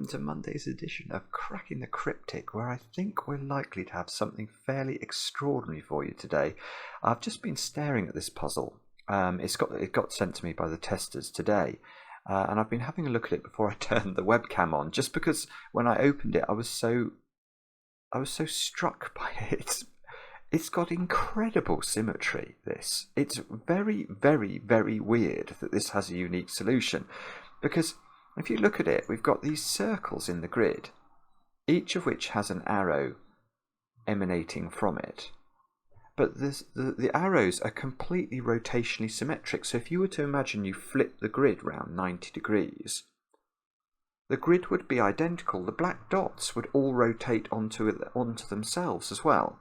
welcome to Monday's edition of Cracking the Cryptic, where I think we're likely to have something fairly extraordinary for you today. I've just been staring at this puzzle. It got sent to me by the testers today, and I've been having a look at it before I turned the webcam on, just because when I opened it I was so struck by it. It's got incredible symmetry, this. It's very, very, very weird that this has a unique solution, because if you look at it, we've got these circles in the grid, each of which has an arrow emanating from it. But the arrows are completely rotationally symmetric, so if you were to imagine you flip the grid round 90 degrees, the grid would be identical. The black dots would all rotate onto themselves as well.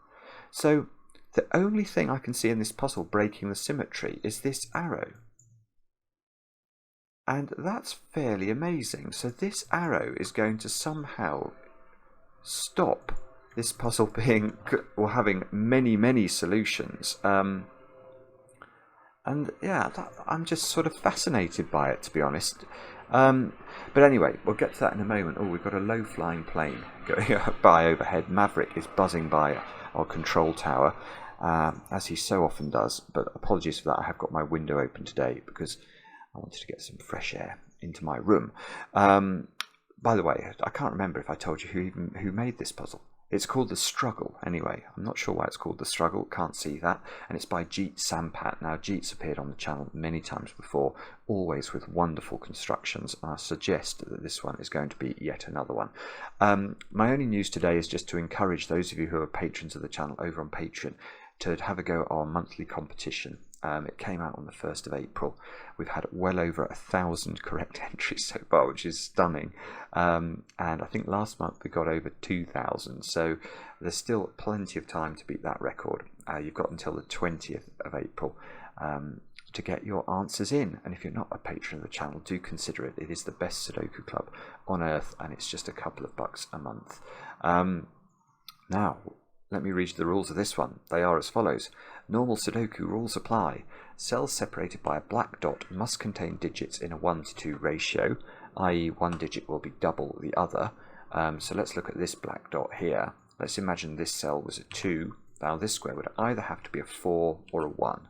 So the only thing I can see in this puzzle breaking the symmetry is this arrow. And that's fairly amazing. So this arrow is going to somehow stop this puzzle being, or having many, many solutions. And yeah, I'm just sort of fascinated by it, to be honest. But anyway, we'll get to that in a moment. Oh, we've got a low-flying plane going by overhead. Maverick is buzzing by our control tower, as he so often does. But apologies for that. I have got my window open today because I wanted to get some fresh air into my room. By the way, I can't remember if I told you who made this puzzle. It's called The Struggle, anyway. I'm not sure why it's called The Struggle, can't see that. And it's by Jeet Sampat. Now, Jeet's appeared on the channel many times before, always with wonderful constructions. And I suggest that this one is going to be yet another one. My only news today is just to encourage those of you who are patrons of the channel over on Patreon to have a go at our monthly competition. It came out on the 1st of April. We've had well over 1,000 correct entries so far, which is stunning. And I think last month we got over 2,000. So there's still plenty of time to beat that record. You've got until the 20th of April to get your answers in. And if you're not a patron of the channel, do consider it. It is the best Sudoku club on earth, and it's just a couple of bucks a month. Now, let me read you the rules of this one. They are as follows. Normal Sudoku rules apply. Cells separated by a black dot must contain digits in a 1:2 ratio, i.e. one digit will be double the other. So let's look at this black dot here. Let's imagine this cell was a 2. Now this square would either have to be a 4 or a 1.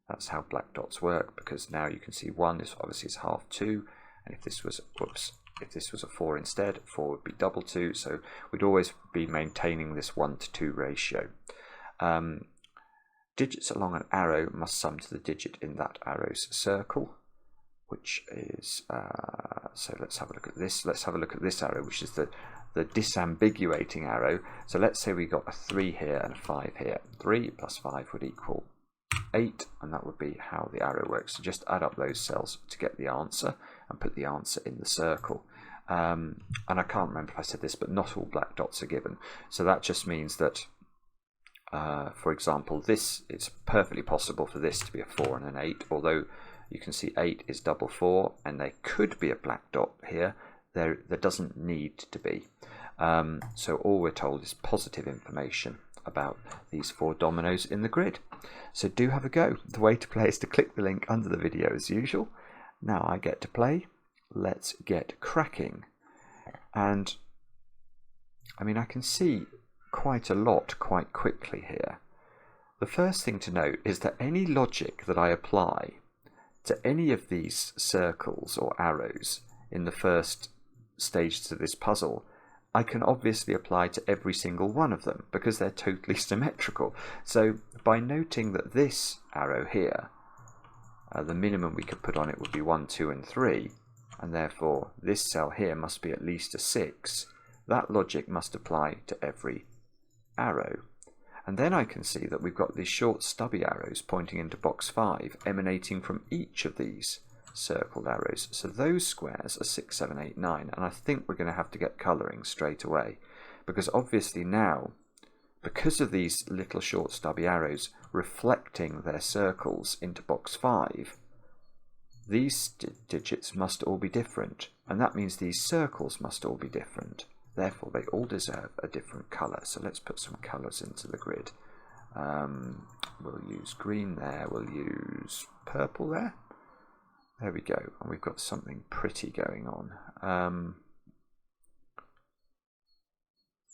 That's how black dots work, because now you can see 1 is obviously is half 2, and if this was, if this was a 4 instead, 4 would be double 2, so we'd always be maintaining this 1:2 ratio. Digits along an arrow must sum to the digit in that arrow's circle, which is, so let's have a look at this. Let's have a look at this arrow, which is the disambiguating arrow. So let's say we got a 3 here and a 5 here. 3 plus 5 would equal 8, and that would be how the arrow works. So just add up those cells to get the answer and put the answer in the circle. And I can't remember if I said this, but not all black dots are given. So that just means that, for example, it's perfectly possible for this to be a 4 and an 8, although you can see 8 is double 4, and there could be a black dot here. There doesn't need to be. So all we're told is positive information about these 4 dominoes in the grid. So do have a go. The way to play is to click the link under the video as usual. Now I get to play. Let's get cracking. And I mean, I can see quite a lot quite quickly here. The first thing to note is that any logic that I apply to any of these circles or arrows in the first stages of this puzzle, I can obviously apply to every single one of them because they're totally symmetrical. So by noting that this arrow here, the minimum we could put on it would be 1, 2 and 3, and therefore this cell here must be at least a 6. That logic must apply to every arrow. And then I can see that we've got these short stubby arrows pointing into box 5 emanating from each of these circled arrows. So those squares are 6, 7, 8, 9, and I think we're going to have to get colouring straight away, because obviously now, because of these little short stubby arrows reflecting their circles into box 5, these digits must all be different, and that means these circles must all be different. Therefore they all deserve a different colour. So let's put some colours into the grid. We'll use green there, we'll use purple there. There we go, and we've got something pretty going on.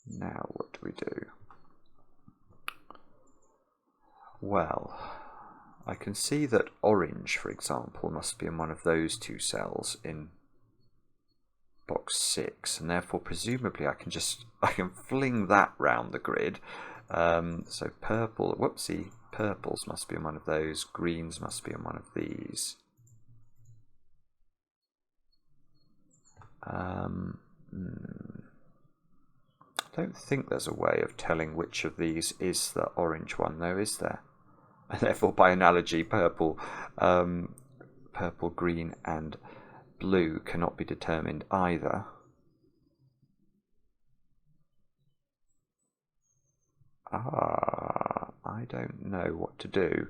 Now what do we do? Well, I can see that orange, for example, must be in one of those two cells in box 6, and therefore presumably I can fling that round the grid. So purple, whoopsie, purples must be in one of those, greens must be in one of these. I don't think there's a way of telling which of these is the orange one, though, is there? And therefore, by analogy, purple, green, and blue cannot be determined either. I don't know what to do.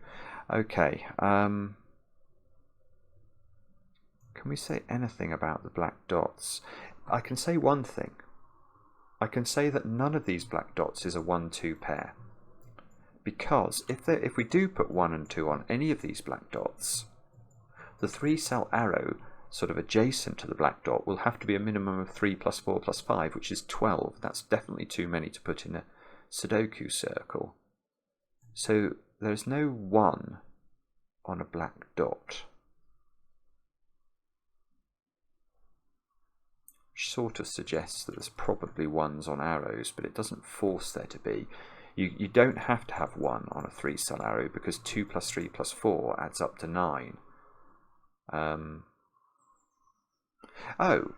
Okay. Can we say anything about the black dots? I can say one thing. I can say that none of these black dots is a 1-2 pair. Because if we do put 1 and 2 on any of these black dots, the 3-cell arrow sort of adjacent to the black dot will have to be a minimum of 3 plus 4 plus 5, which is 12. That's definitely too many to put in a Sudoku circle. So there's no 1 on a black dot. Which sort of suggests that there's probably 1s on arrows, but it doesn't force there to be. You don't have to have 1 on a 3-cell arrow because 2 plus 3 plus 4 adds up to 9. Well,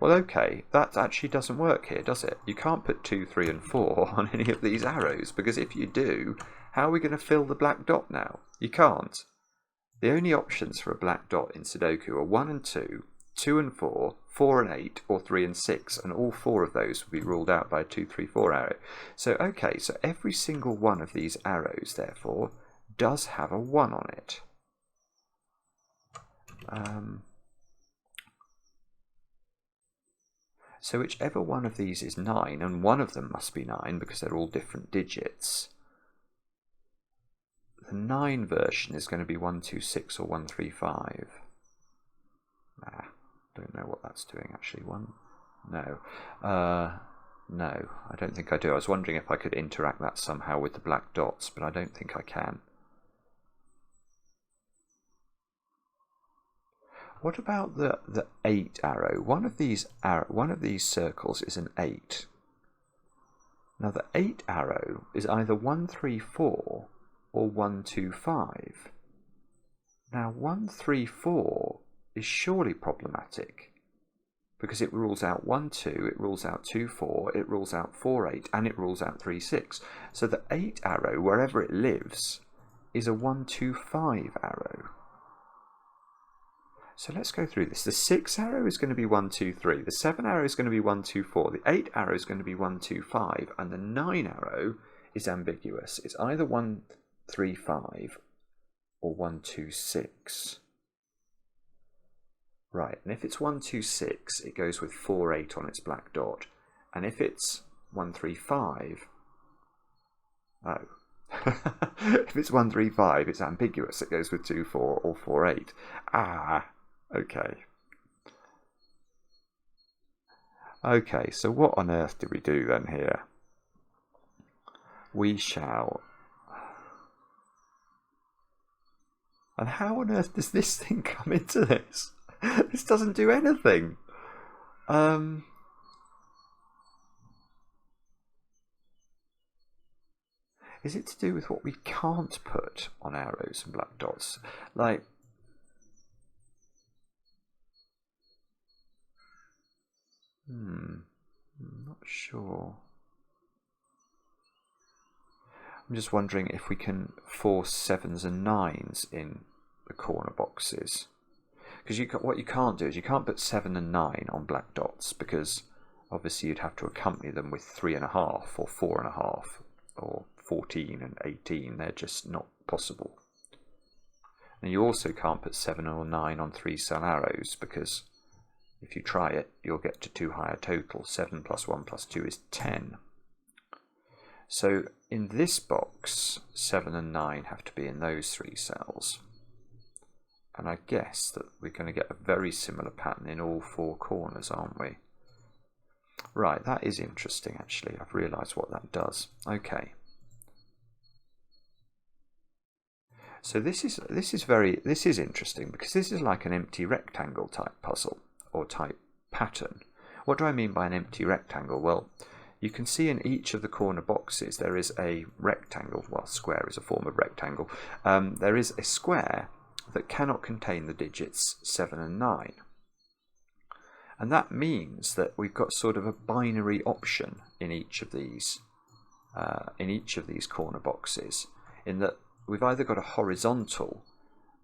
okay, that actually doesn't work here, does it? You can't put 2, 3 and 4 on any of these arrows, because if you do, how are we going to fill the black dot now? You can't. The only options for a black dot in Sudoku are 1 and 2, 2 and 4, 4 and 8, or 3 and 6, and all 4 of those would be ruled out by a 2, 3, 4 arrow. So, okay, so every single one of these arrows, therefore, does have a 1 on it. So whichever one of these is 9, and one of them must be 9 because they're all different digits, the 9 version is going to be 126 or 135. Don't know what that's doing actually. No, I don't think I do. I was wondering if I could interact that somehow with the black dots, but I don't think I can. What about the 8 arrow? One of these circles is an 8. Now the 8 arrow is either 134 or 125. Now 134 is surely problematic because it rules out 1 2, it rules out 2 4, it rules out 4 8, and it rules out 3 6. So the 8 arrow, wherever it lives, is a 125 arrow. So let's go through this. The 6 arrow is going to be 123. The 7 arrow is going to be 124. The 8 arrow is going to be 125. And the 9 arrow is ambiguous. It's either 135 or 126. Right, and if it's 126, it goes with 4 8 on its black dot. And if it's 135, if it's 135, it's ambiguous. It goes with 2 4 or 4 8. Okay. Okay, so what on earth did we do then here? We shall... And how on earth does this thing come into this? This doesn't do anything. Is it to do with what we can't put on arrows and black dots? Like... I'm not sure. I'm just wondering if we can force 7s and 9s in the corner boxes. Because what you can't do is you can't put 7 and 9 on black dots, because obviously you'd have to accompany them with 3.5 or 4.5 or 14 and 18. They're just not possible. And you also can't put 7 or 9 on 3-cell arrows, because if you try it, you'll get to too high a total. 7 plus 1 plus 2 is 10. So in this box, 7 and 9 have to be in those 3 cells. And I guess that we're going to get a very similar pattern in all 4 corners, aren't we? Right, that is interesting actually. I've realised what that does. Okay. So this is interesting because this is like an empty rectangle type puzzle or type pattern. What do I mean by an empty rectangle? Well, you can see in each of the corner boxes there is a rectangle. Well, square is a form of rectangle. There is a square that cannot contain the digits 7 and 9. And that means that we've got sort of a binary option in each of these corner boxes, in that we've either got a horizontal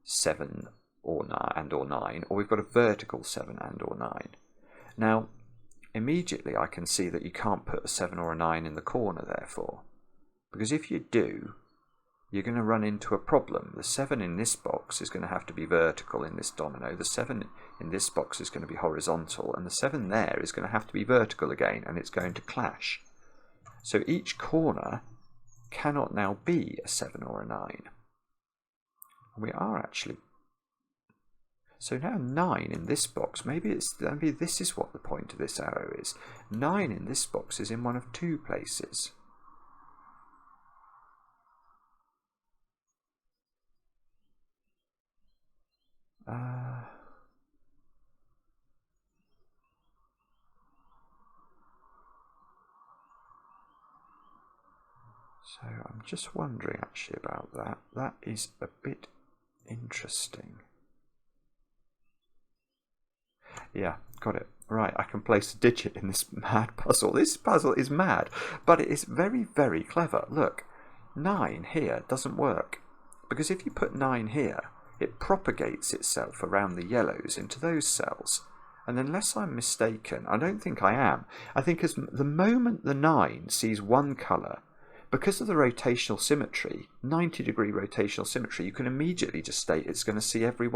7 or 9, or we've got a vertical 7 and or 9. Now, immediately I can see that you can't put a 7 or a 9 in the corner, therefore, because if you do, you're going to run into a problem. The 7 in this box is going to have to be vertical in this domino. The 7 in this box is going to be horizontal, and the 7 there is going to have to be vertical again, and it's going to clash. So each corner cannot now be a 7 or a 9. We are actually. So now 9 in this box, maybe this is what the point of this arrow is. 9 in this box is in one of two places. So I'm just wondering actually about that. That is a bit interesting. Yeah, got it. Right, I can place a digit in this mad puzzle. This puzzle is mad, but it is very, very clever. Look, 9 here doesn't work, because if you put 9 here, it propagates itself around the yellows into those cells. And unless I'm mistaken, I don't think I am, I think as the moment the 9 sees one colour, because of the rotational symmetry, 90-degree rotational symmetry, you can immediately just state it's going to see every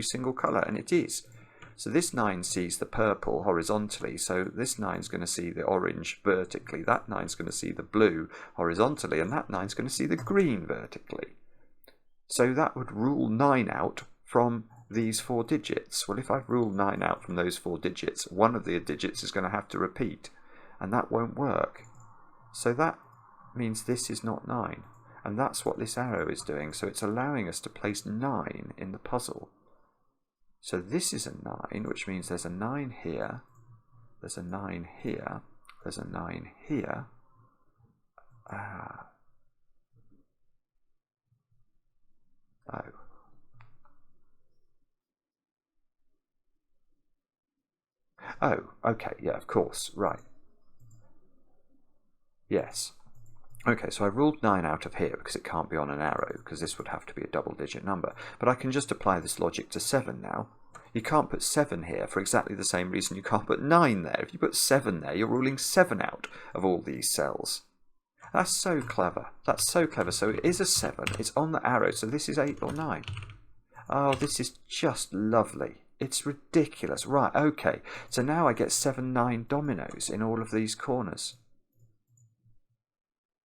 single colour, and it is. So this 9 sees the purple horizontally, so this 9 is going to see the orange vertically, that 9 is going to see the blue horizontally, and that 9 is going to see the green vertically. So that would rule 9 out from these 4 digits. Well, if I've ruled 9 out from those 4 digits, one of the digits is going to have to repeat, and that won't work. So that means this is not 9, and that's what this arrow is doing. So it's allowing us to place 9 in the puzzle. So this is a 9, which means there's a 9 here, there's a 9 here, there's a 9 here. Oh, okay, yeah, of course, right. Yes. Okay, so I ruled 9 out of here because it can't be on an arrow, because this would have to be a double-digit number. But I can just apply this logic to 7 now. You can't put 7 here for exactly the same reason you can't put 9 there. If you put 7 there, you're ruling 7 out of all these cells. That's so clever. That's so clever. So it is a 7. It's on the arrow, so this is 8 or 9. Oh, this is just lovely. It's ridiculous. Right, okay. So now I get 7, 9 dominoes in all of these corners.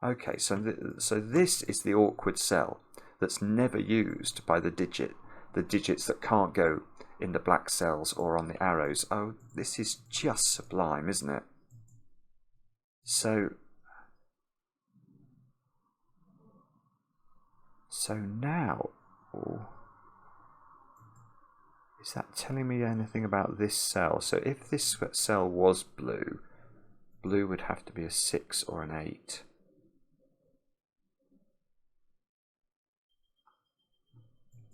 Okay, so this is the awkward cell that's never used by the digits that can't go in the black cells or on the arrows. Oh, this is just sublime, isn't it? So now, is that telling me anything about this cell? So if this cell was blue, blue would have to be a 6 or an 8.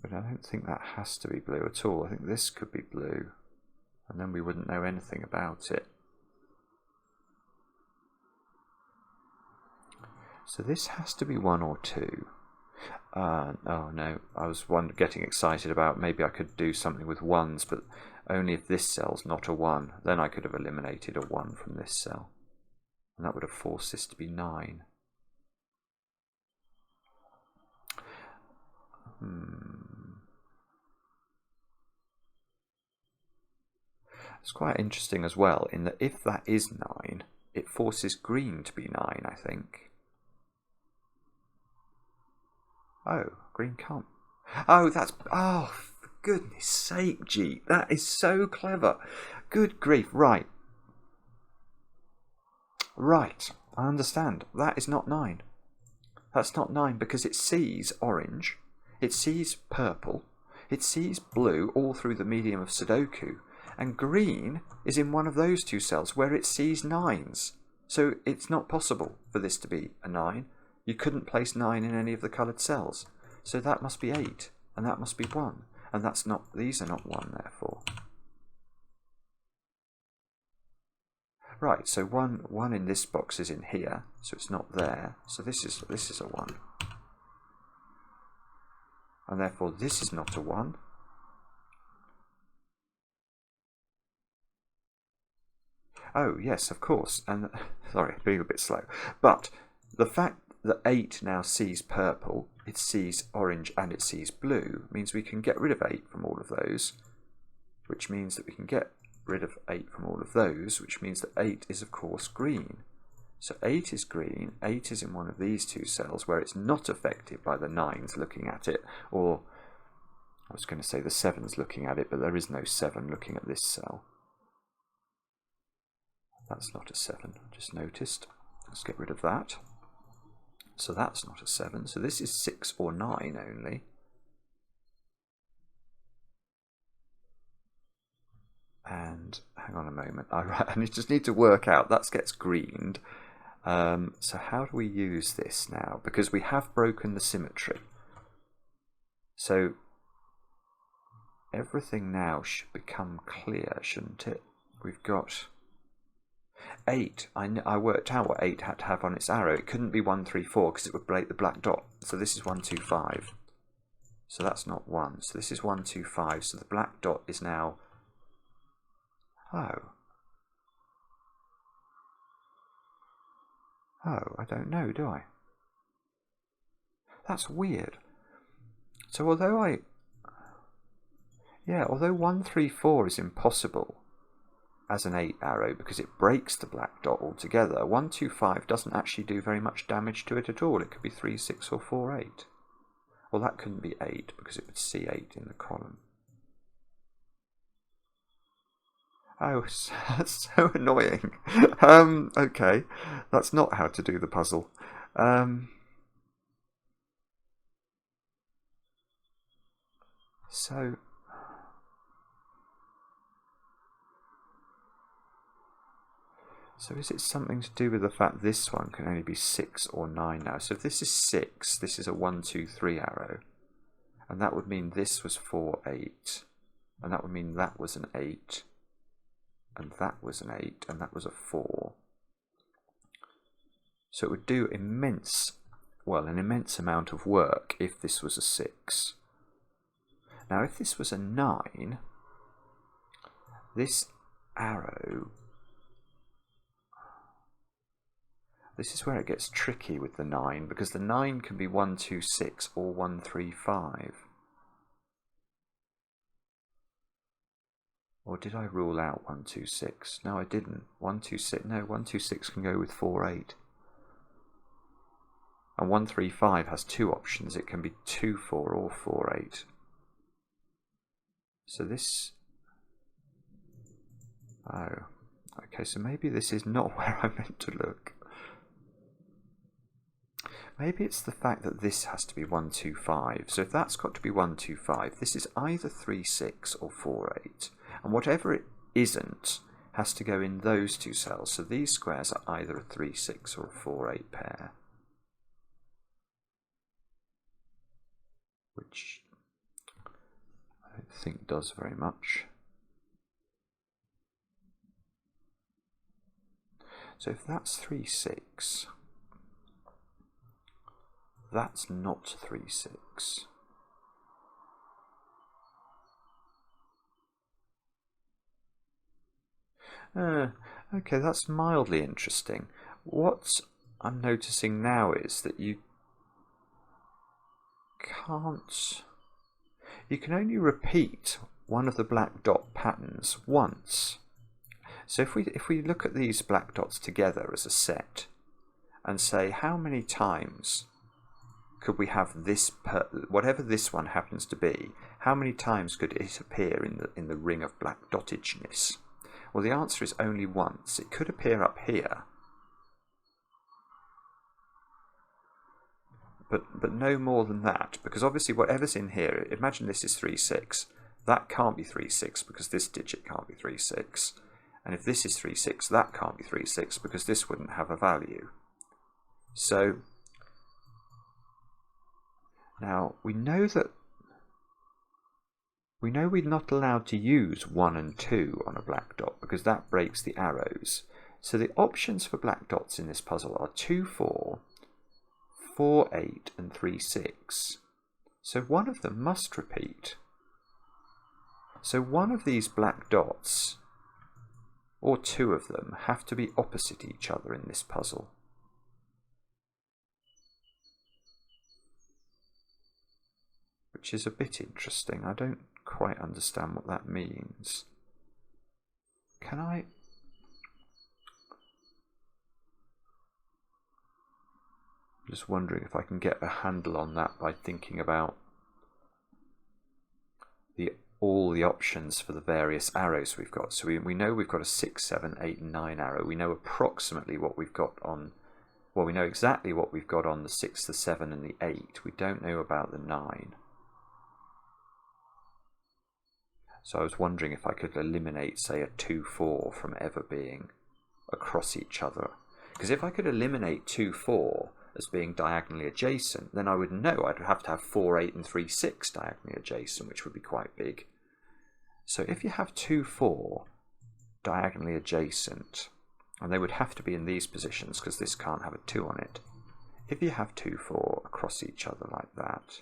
But I don't think that has to be blue at all. I think this could be blue, and then we wouldn't know anything about it. So this has to be 1 or 2. Oh no, I was getting excited about maybe I could do something with 1s, but only if this cell's not a 1. Then I could have eliminated a 1 from this cell, and that would have forced this to be 9. It's quite interesting as well, in that if that is 9, it forces green to be 9, I think. Oh, green can't. Oh, that's... Oh, for goodness sake, G. That is so clever. Good grief. Right. Right, I understand. That is not 9. That's not 9 because it sees orange, it sees purple, it sees blue all through the medium of Sudoku, and green is in one of those two cells where it sees 9s. So it's not possible for this to be a 9. You couldn't place 9 in any of the coloured cells. So that must be 8, and that must be 1. And that's not, these are not 1 therefore. Right, so one in this box is in here, so it's not there. So this is a 1. And therefore this is not a 1. Oh, yes, of course. And sorry, being a bit slow. But the fact that 8 now sees purple, it sees orange and it sees blue, means we can get rid of 8 from all of those, which means that we can get rid of 8 from all of those, which means that 8 is of course green. So 8 is green, 8 is in one of these two cells where it's not affected by the 9s looking at it, or I was going to say the 7's looking at it, but there is no 7 looking at this cell. That's not a 7, I just noticed. Let's get rid of that. So that's not a 7, so this is 6 or 9 only. And hang on a moment, I just need to work out, that gets greened. So how do we use this now? Because we have broken the symmetry. So everything now should become clear, shouldn't it? We've got 8. I worked out what 8 had to have on its arrow. It couldn't be 1, 3, 4 because it would break the black dot. So this is 1, 2, 5. So that's not 1. So this is 1, 2, 5. So the black dot is now... Oh, I don't know, do I? That's weird. So although although 1, 3, 4 is impossible as an 8 arrow because it breaks the black dot altogether, 1, 2, 5 doesn't actually do very much damage to it at all. It could be 3, 6 or 4, 8. Well, that couldn't be 8 because it would see 8 in the column. Oh, that's so annoying. Okay, that's not how to do the puzzle. So is it something to do with the fact this one can only be 6 or 9 now? So if this is 6, this is a 1, 2, 3 arrow. And that would mean this was 4, 8. And that would mean that was an 8. And that was an 8, and that was a 4. So it would do an immense amount of work if this was a 6. Now if this was a 9, this arrow, this is where it gets tricky with the 9, because the 9 can be 1, 2, 6 or 1, 3, 5. Or did I rule out 1, 2, 6? No, I didn't. 1, 2, 6. No, 1, 2, 6 can go with 4, 8. And 1, 3, 5 has 2 options. It can be 2, 4 or 4, 8. So this... Oh. Okay, so maybe this is not where I meant to look. Maybe it's the fact that this has to be 1, 2, 5. So if that's got to be 1, 2, 5, this is either 3, 6 or 4, 8. And whatever it isn't has to go in those two cells. So these squares are either a 3, 6 or a 4, 8 pair. Which I don't think does very much. So if that's 3, 6, that's not 3, 6. Okay, that's mildly interesting. What I'm noticing now is that you can only repeat one of the black dot patterns once. So if we look at these black dots together as a set and say how many times could we have this, whatever this one happens to be, how many times could it appear in the ring of black dottageness? Well, the answer is only once. It could appear up here, but no more than that, because obviously whatever's in here, imagine this is 3, 6. That can't be 3, 6 because this digit can't be 3, 6. And if this is 3, 6, that can't be 3, 6 because this wouldn't have a value. So now we know we're not allowed to use 1 and 2 on a black dot because that breaks the arrows. So the options for black dots in this puzzle are 2, 4, 4, 8 and 3, 6. So one of them must repeat. So one of these black dots, or 2 of them, have to be opposite each other in this puzzle. Which is a bit interesting. I don't quite understand what that means. Can I... I'm just wondering if I can get a handle on that by thinking about all the options for the various arrows we've got. So we know we've got a 6, 7, 8 and 9 arrow. We know approximately what we've got on, well, we know exactly what we've got on the 6, the 7 and the 8. We don't know about the 9. So I was wondering if I could eliminate, say, a 2, 4 from ever being across each other. Because if I could eliminate 2, 4 as being diagonally adjacent, then I would know I'd have to have 4, 8 and 3, 6 diagonally adjacent, which would be quite big. So if you have 2, 4 diagonally adjacent, and they would have to be in these positions because this can't have a 2 on it. If you have 2, 4 across each other like that.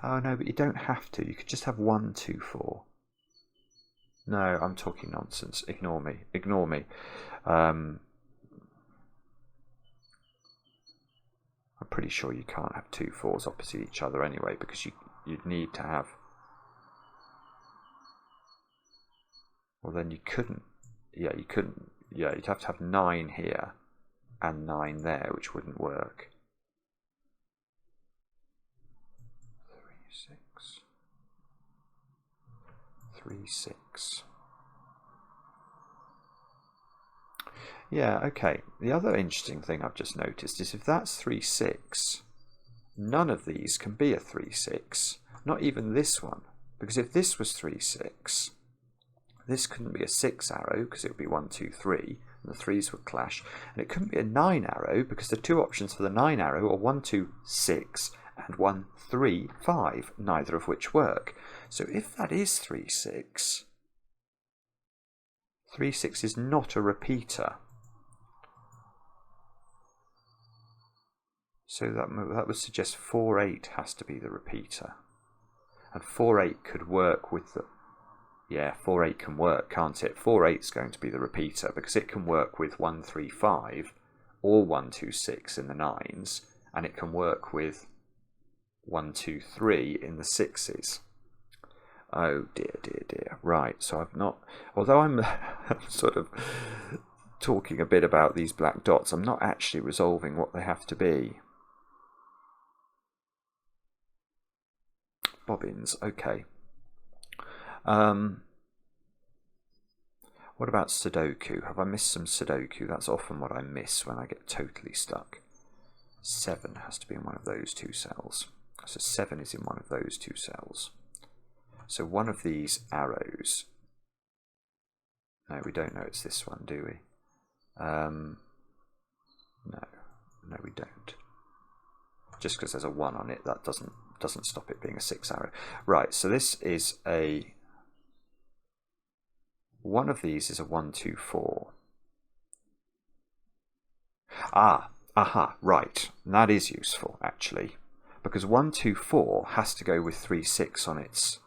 Oh no, but you don't have to. You could just have 1, 2, 4. No, I'm talking nonsense. Ignore me. Ignore me. I'm pretty sure you can't have 2 4s opposite each other anyway, because you'd need to have... Well, then you couldn't. Yeah, you couldn't. Yeah, you'd have to have 9 here and 9 there, which wouldn't work. 3, 6. 3, 6. Yeah, okay. The other interesting thing I've just noticed is if that's 3, 6, none of these can be a 3, 6. Not even this one. Because if this was 3, 6, this couldn't be a 6 arrow because it would be 1, 2, 3, and the 3s would clash. And it couldn't be a 9 arrow because the 2 options for the 9 arrow are 1, 2, 6 and 1, 3, 5, neither of which work. So if that is 3, 6, 3, 6 is not a repeater. So that would suggest 4, 8 has to be the repeater. And 4, 8 could work with the... Yeah, 4, 8 can work, can't it? 4, 8 is going to be the repeater because it can work with 1, 3, 5 or 1, 2, 6 in the 9s, and it can work with 1, 2, 3 in the 6s. Oh dear, dear, dear. Right, so I've not... Although I'm sort of talking a bit about these black dots, I'm not actually resolving what they have to be. Bobbins, okay. What about Sudoku? Have I missed some Sudoku? That's often what I miss when I get totally stuck. 7 has to be in one of those 2 cells. So 7 is in one of those 2 cells. So one of these arrows... No, we don't know it's this one, do we? No, we don't. Just because there's a 1 on it, that doesn't stop it being a 6 arrow. Right, so this is a... One of these is a 1, 2, 4. Aha, right. That is useful, actually. Because 1, 2, 4 has to go with 3, 6 on its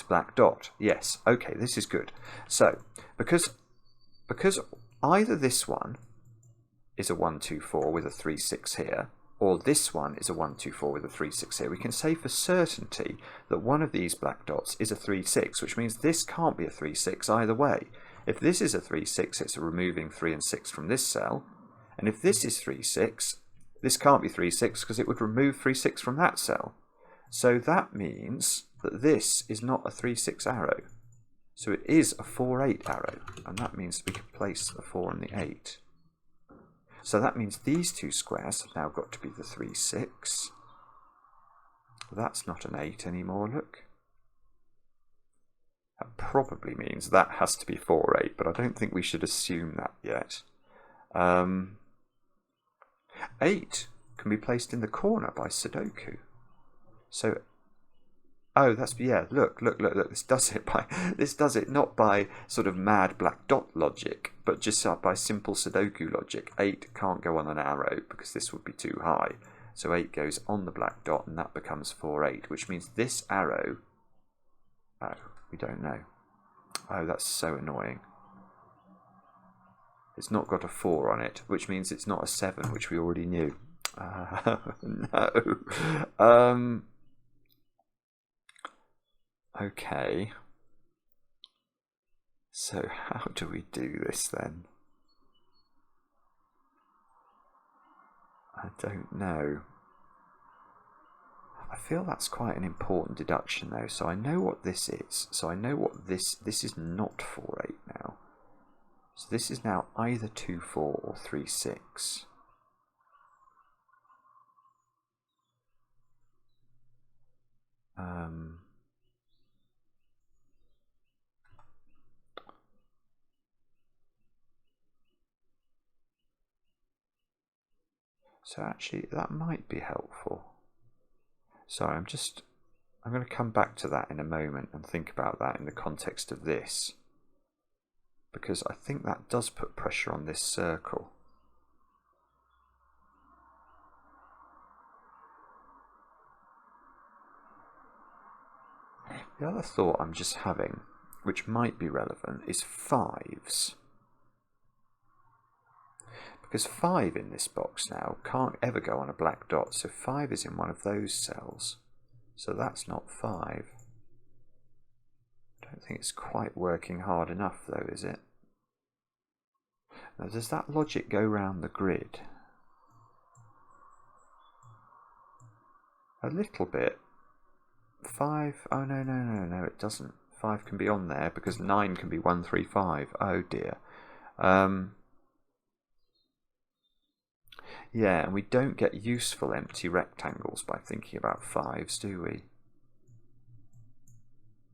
black dot. Yes, okay, this is good. So, because either this one is a 1, 2, 4 with a 3, 6 here, or this one is a 1, 2, 4 with a 3, 6 here, we can say for certainty that one of these black dots is a 3, 6, which means this can't be a 3, 6 either way. If this is a 3, 6, it's removing 3 and 6 from this cell, and if this is 3, 6, this can't be 3, 6 because it would remove 3, 6 from that cell. So that means that this is not a 3, 6 arrow. So it is a 4, 8 arrow, and that means we can place the 4 and the 8. So that means these two squares have now got to be the 3, 6. That's not an 8 anymore, look. That probably means that has to be 4, 8, but I don't think we should assume that yet. 8 can be placed in the corner by Sudoku. So, oh, that's, yeah, look, this does it not by sort of mad black dot logic, but just by simple Sudoku logic. 8 can't go on an arrow because this would be too high. So 8 goes on the black dot and that becomes 4, 8, which means this arrow, oh, we don't know. Oh, that's so annoying. It's not got a 4 on it, which means it's not a 7, which we already knew. No. Okay. So how do we do this then? I don't know. I feel that's quite an important deduction though. So I know what this is. So I know what this is not 4, 8 now. So this is now either 2, 4 or 3, 6. So actually that might be helpful. Sorry, I'm going to come back to that in a moment and think about that in the context of this, because I think that does put pressure on this circle. The other thought I'm just having, which might be relevant, is 5s. Because 5 in this box now can't ever go on a black dot, so 5 is in one of those cells. So that's not 5. I don't think it's quite working hard enough though, is it? Now does that logic go round the grid? A little bit. 5, oh no, it doesn't. 5 can be on there because 9 can be 1, 3, 5. Oh dear. Yeah, and we don't get useful empty rectangles by thinking about 5s, do we?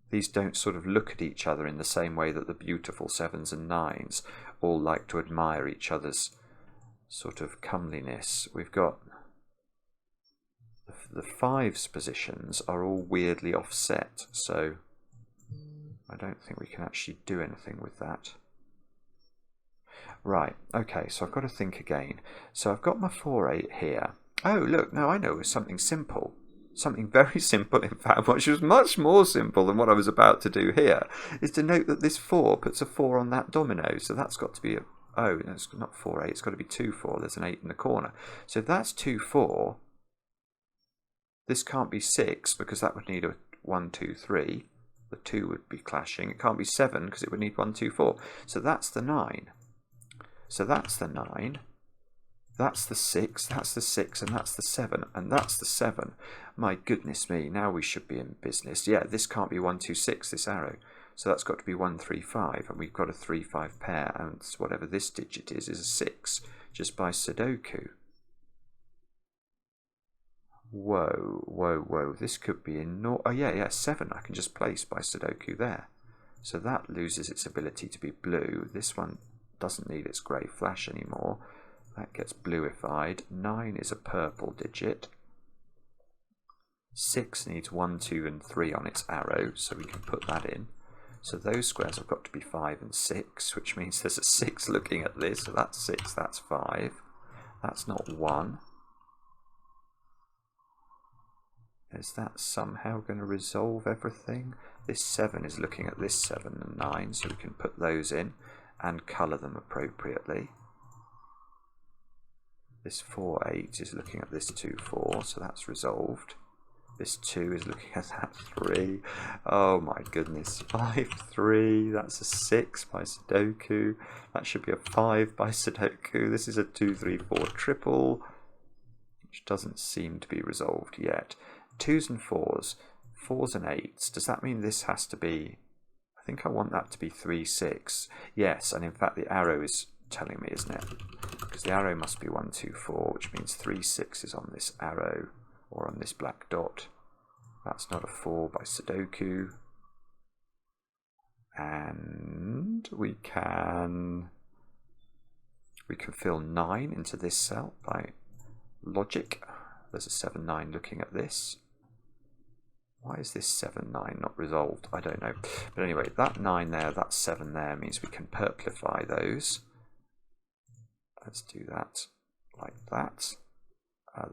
These don't sort of look at each other in the same way that the beautiful 7s and 9s all like to admire each other's sort of comeliness. We've got the 5s positions are all weirdly offset, so I don't think we can actually do anything with that. Right, okay, so I've got to think again. So I've got my 4, 8 here. Oh, look, now I know it's something simple. Something very simple, in fact, which was much more simple than what I was about to do here, is to note that this 4 puts a 4 on that domino. So that's got to be a, oh, no, it's not 4, 8, it's got to be 2, 4. There's an 8 in the corner. So if that's 2, 4, this can't be 6 because that would need a 1, 2, 3. The 2 would be clashing. It can't be 7 because it would need 1, 2, 4. So that's the 9. So that's the 9, that's the 6, that's the 6, and that's the 7, and that's the 7. My goodness me, now we should be in business. Yeah, this can't be 1, 2, 6, this arrow. So that's got to be 1, 3, 5, and we've got a 3, 5 pair, and whatever this digit is a 6, just by Sudoku. Whoa, this could be in, oh yeah, 7 I can just place by Sudoku there. So that loses its ability to be blue. This one doesn't need its grey flash anymore. That gets bluified. 9 is a purple digit. 6 needs 1, 2 and 3 on its arrow, so we can put that in. So those squares have got to be 5 and 6, which means there's a 6 looking at this. So that's 6, that's 5. That's not 1. Is that somehow going to resolve everything? This 7 is looking at this 7 and 9, so we can put those in and colour them appropriately. This 4, 8 is looking at this 2, 4, so that's resolved. This 2 is looking at that 3. Oh my goodness. 5, 3, that's a 6 by Sudoku. That should be a 5 by Sudoku. This is a 2, 3, 4 triple, which doesn't seem to be resolved yet. 2s and 4s, 4s and 8s. Does that mean this has to be, I think I want that to be 3, 6. Yes, and in fact the arrow is telling me, isn't it? Because because the arrow must be 1, 2, 4, which means 3, 6 is on this arrow or on this black dot. That's not a 4 by Sudoku. And we can fill 9 into this cell by logic. There's a 7, 9 looking at this. Why is this 7, 9 not resolved? I don't know. But anyway, that 9 there, that 7 there means we can purplify those. Let's do that like that.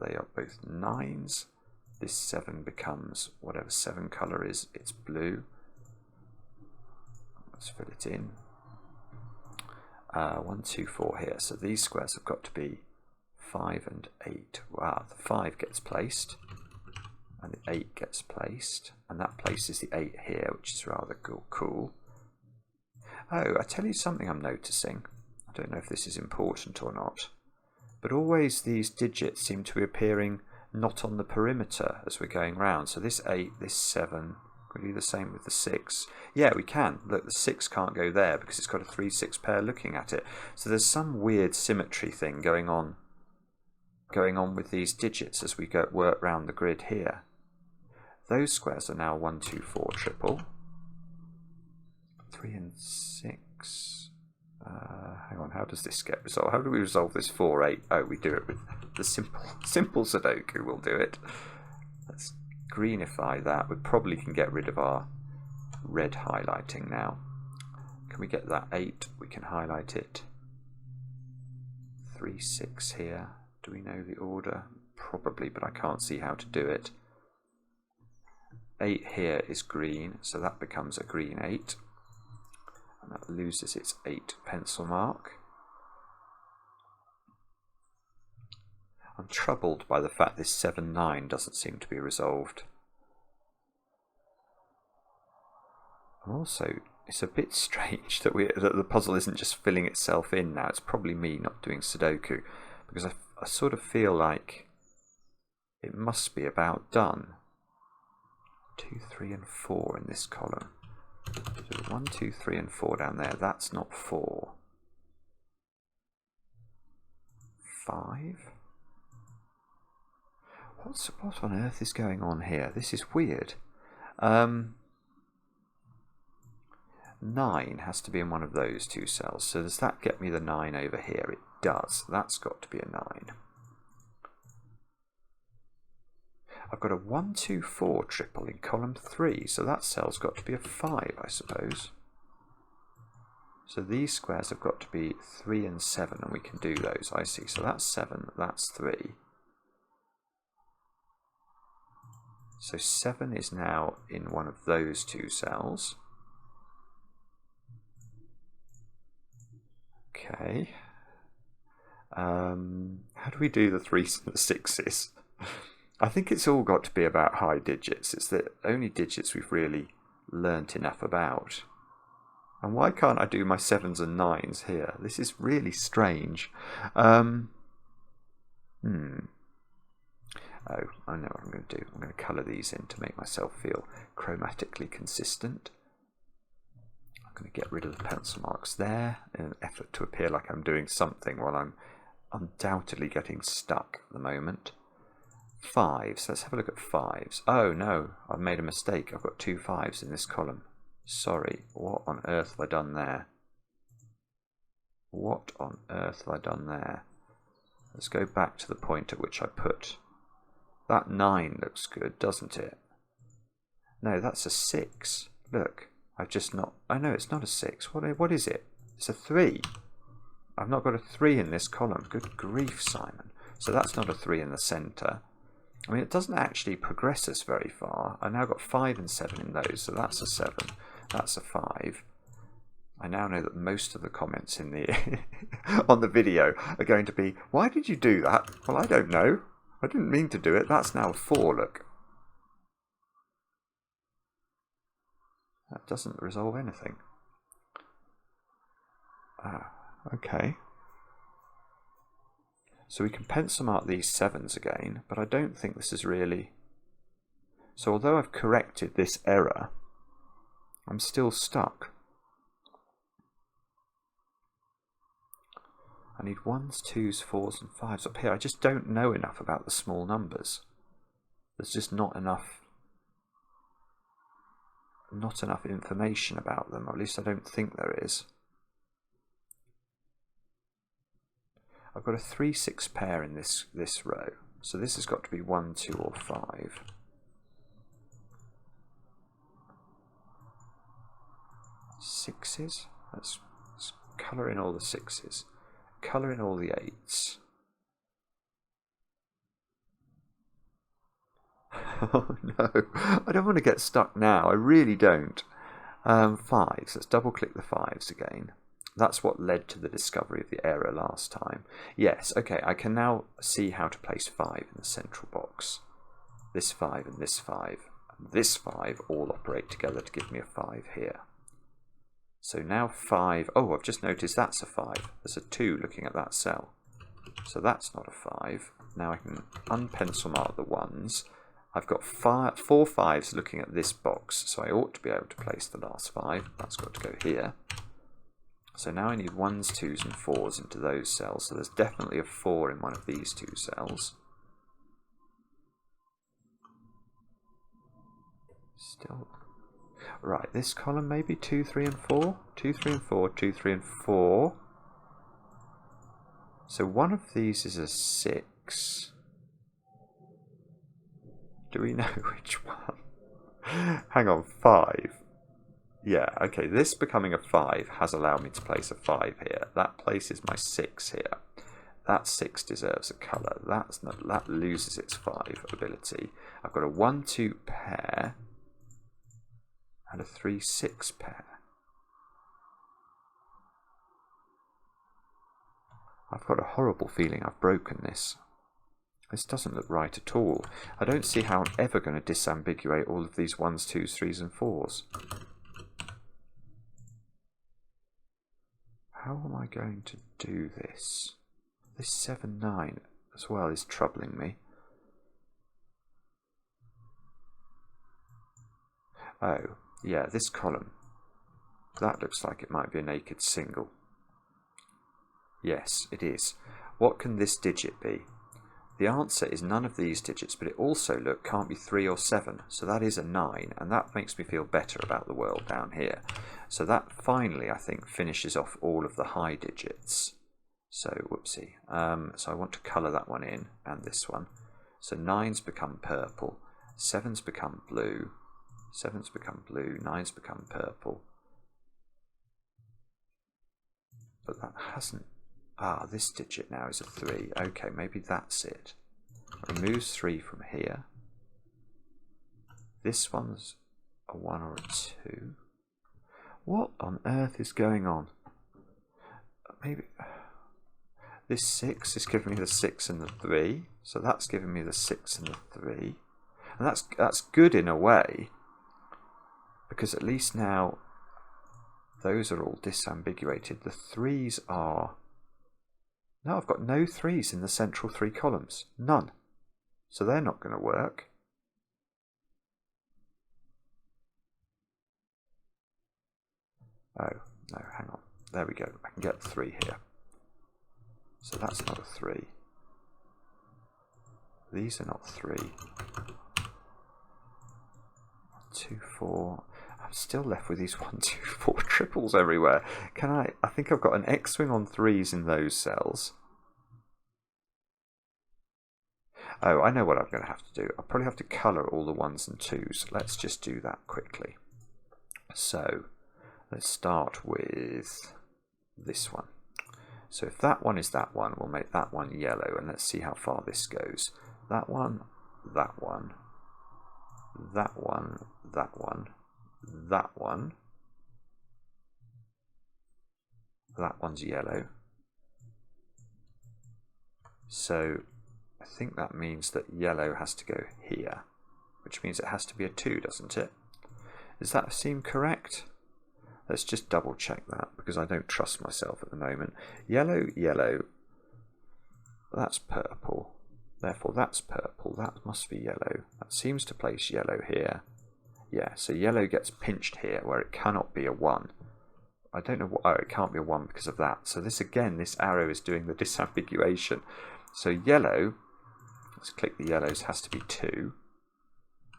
They are both 9s. This 7 becomes whatever 7 colour is, it's blue. Let's fill it in. 1, 2, 4 here. So these squares have got to be 5 and 8. Wow, the 5 gets placed. And the 8 gets placed, and that places the 8 here, which is rather cool. Oh, I tell you something I'm noticing. I don't know if this is important or not, but always these digits seem to be appearing not on the perimeter as we're going round. So this 8, this 7, could we do the same with the 6? Yeah, we can. Look, the 6 can't go there because it's got a 3, 6 pair looking at it. So there's some weird symmetry thing going on with these digits as we work round the grid here. Those squares are now 1, 2, 4 triple. 3 and 6. Hang on, how does this get resolved? How do we resolve this 4, 8? Oh, we do it with the simple Sudoku. We'll do it. Let's greenify that. We probably can get rid of our red highlighting now. Can we get that 8? We can highlight it. 3, 6 here. Do we know the order? Probably, but I can't see how to do it. 8 here is green, so that becomes a green 8. And that loses its 8 pencil mark. I'm troubled by the fact this 7, 9 doesn't seem to be resolved. And also, it's a bit strange that the puzzle isn't just filling itself in now. It's probably me not doing Sudoku, because I sort of feel like it must be about done. 2, 3 and 4 in this column. So 1, 2, 3 and 4 down there. That's not 4. 5. What on earth is going on here? This is weird. 9 has to be in one of those 2 cells. So does that get me the 9 over here? It does. That's got to be a 9. I've got a 1, 2, 4 triple in column 3, so that cell's got to be a 5, I suppose. So these squares have got to be 3 and 7, and we can do those, I see. So that's 7, that's 3. So 7 is now in one of those 2 cells. Okay. How do we do the 3s and the 6s? I think it's all got to be about high digits. It's the only digits we've really learnt enough about. And why can't I do my 7s and 9s here? This is really strange. Oh, I know what I'm going to do. I'm going to colour these in to make myself feel chromatically consistent. I'm going to get rid of the pencil marks there in an effort to appear like I'm doing something while I'm undoubtedly getting stuck at the moment. 5s. Let's have a look at 5s. Oh no, I've made a mistake. I've got 2 5s in this column. Sorry, what on earth have I done there? What on earth have I done there? Let's go back to the point at which I put... That 9 looks good, doesn't it? No, that's a 6. Look, I've just not... Oh no, it's not a 6. What is it? It's a 3. I've not got a 3 in this column. Good grief, Simon. So that's not a 3 in the centre. I mean, it doesn't actually progress us very far. I've now got 5 and 7 in those, so that's a 7. That's a 5. I now know that most of the comments in the on the video are going to be, why did you do that? Well, I don't know. I didn't mean to do it. That's now a 4, look. That doesn't resolve anything. Ah, okay. So we can pencil mark these 7s again, but I don't think this is really... So although I've corrected this error, I'm still stuck. I need 1s, 2s, 4s and 5s up here. I just don't know enough about the small numbers. There's just not enough information about them, or at least I don't think there is. I've got a 3-6 pair in this row, so this has got to be 1, 2 or 5. Sixes? Let's colour in all the 6s. Colour in all the 8s. Oh no, I don't want to get stuck now, I really don't. 5s, let's double click the 5s again. That's what led to the discovery of the error last time. Yes, okay, I can now see how to place 5 in the central box. This 5 and this 5 and this 5 all operate together to give me a 5 here. So now 5, oh, I've just noticed that's a 5. There's a 2 looking at that cell. So that's not a 5. Now I can unpencil mark the 1s. I've got 4 5s looking at this box, so I ought to be able to place the last 5. That's got to go here. So now I need 1s, 2s and 4s into those cells. So there's definitely a 4 in one of these 2 cells. Still. Right, this column maybe 2, 3 and 4. 2, 3 and 4, 2, 3 and 4. So one of these is a 6. Do we know which one? Hang on, 5. Yeah, okay, this becoming a 5 has allowed me to place a 5 here. That places my 6 here. That 6 deserves a colour. That loses its 5 ability. I've got a 1, 2 pair and a 3, 6 pair. I've got a horrible feeling I've broken this. This doesn't look right at all. I don't see how I'm ever going to disambiguate all of these 1s, 2s, 3s and 4s. How am I going to do this? This 7, 9 as well is troubling me. Oh, yeah, this column. That looks like it might be a naked single. Yes, it is. What can this digit be? The answer is none of these digits, but it also, look, can't be 3 or 7. So that is a 9, and that makes me feel better about the world down here. So that finally, I think, finishes off all of the high digits. So, whoopsie. So I want to colour that one in, and this one. So 9's become purple, 7's become blue, 7's become blue, 9's become purple. But that hasn't... Ah, this digit now is a 3. Okay, maybe that's it. Removes 3 from here. This one's a 1 or a 2. What on earth is going on? Maybe... This 6 is giving me the 6 and the 3. So that's giving me the 6 and the 3. And that's good in a way. Because at least now those are all disambiguated. The 3s are... No, I've got no 3s in the central 3 columns. None. So they're not going to work. Oh, no, hang on. There we go. I can get 3 here. So that's not a 3. These are not 3. 2, 4. I'm still left with these 1, 2, 4 triples everywhere. Can I think I've got an X-wing on 3s in those cells. Oh, I know what I'm going to have to do. I'll probably have to colour all the 1s and 2s. Let's just do that quickly. So, let's start with this one. So if that one is that one, we'll make that one yellow, and let's see how far this goes. That one, that one, that one, that one, that one. That one's yellow. So I think that means that yellow has to go here, which means it has to be a 2, doesn't it? Does that seem correct? Let's just double check that, because I don't trust myself at the moment. Yellow, yellow, that's purple. Therefore that's purple, that must be yellow. That seems to place yellow here. Yeah, so yellow gets pinched here where it cannot be a 1. I don't know what, oh, it can't be a 1 because of that. So this again, this arrow is doing the disambiguation. So yellow, let's click the yellows, has to be 2,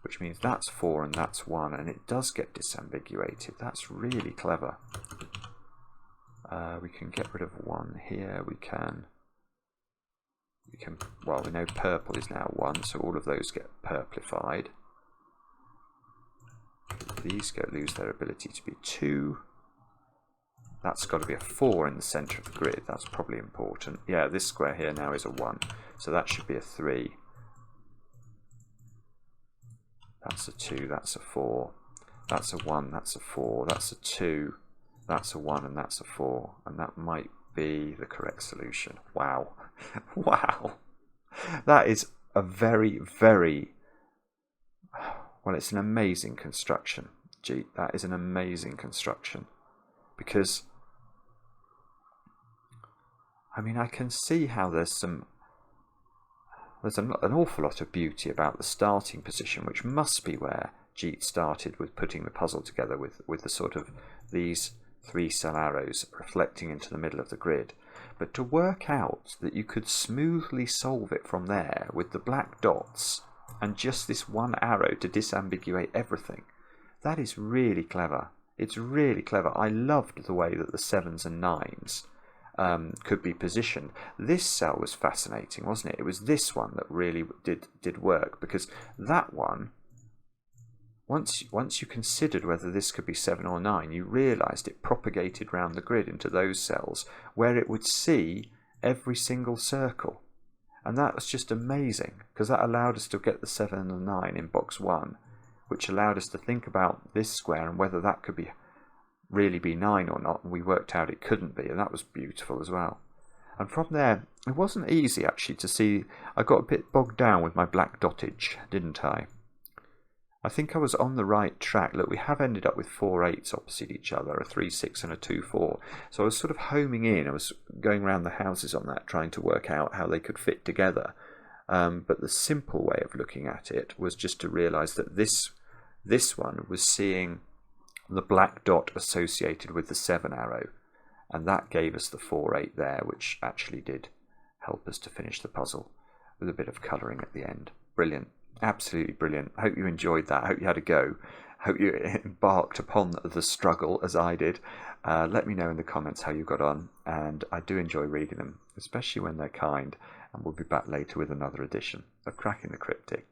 which means that's 4 and that's 1, and it does get disambiguated. That's really clever. We can get rid of 1 here. We can, well, we know purple is now 1, so all of those get purplified. These lose their ability to be 2. That's got to be a 4 in the centre of the grid. That's probably important. Yeah, this square here now is a 1, so that should be a 3. That's a 2, that's a 4. That's a 1, that's a 4. That's a 2, that's a 1, and that's a 4. And that might be the correct solution. Wow. Wow. That is a very, very... Well, it's an amazing construction. Gee, that is an amazing construction. Because, I mean, I can see how there's an awful lot of beauty about the starting position, which must be where Jeet started with putting the puzzle together with the sort of these 3 cell arrows reflecting into the middle of the grid. But to work out that you could smoothly solve it from there with the black dots and just this 1 arrow to disambiguate everything, that is really clever. It's really clever. I loved the way that the 7s and 9s could be positioned. This cell was fascinating, wasn't it? It was this one that really did work, because that one, once you considered whether this could be 7 or 9, you realised it propagated round the grid into those cells where it would see every single circle. And that was just amazing, because that allowed us to get the 7 and the 9 in box 1, which allowed us to think about this square and whether that could really be 9 or not, and we worked out it couldn't be, and that was beautiful as well. And from there, it wasn't easy actually to see. I got a bit bogged down with my black dottage, didn't I? I think I was on the right track. Look, we have ended up with 4 8s opposite each other, a 3 6 and a 2 4. So I was sort of homing in. I was going around the houses on that, trying to work out how they could fit together. But the simple way of looking at it was just to realise that this one was seeing the black dot associated with the 7 arrow, and that gave us the 4 8 there, which actually did help us to finish the puzzle with a bit of colouring at the end. Brilliant. Absolutely brilliant. I hope you enjoyed that. I hope you had a go. I hope you embarked upon the struggle as I did. Let me know in the comments how you got on, and I do enjoy reading them, especially when they're kind, and we'll be back later with another edition of Cracking the Cryptic.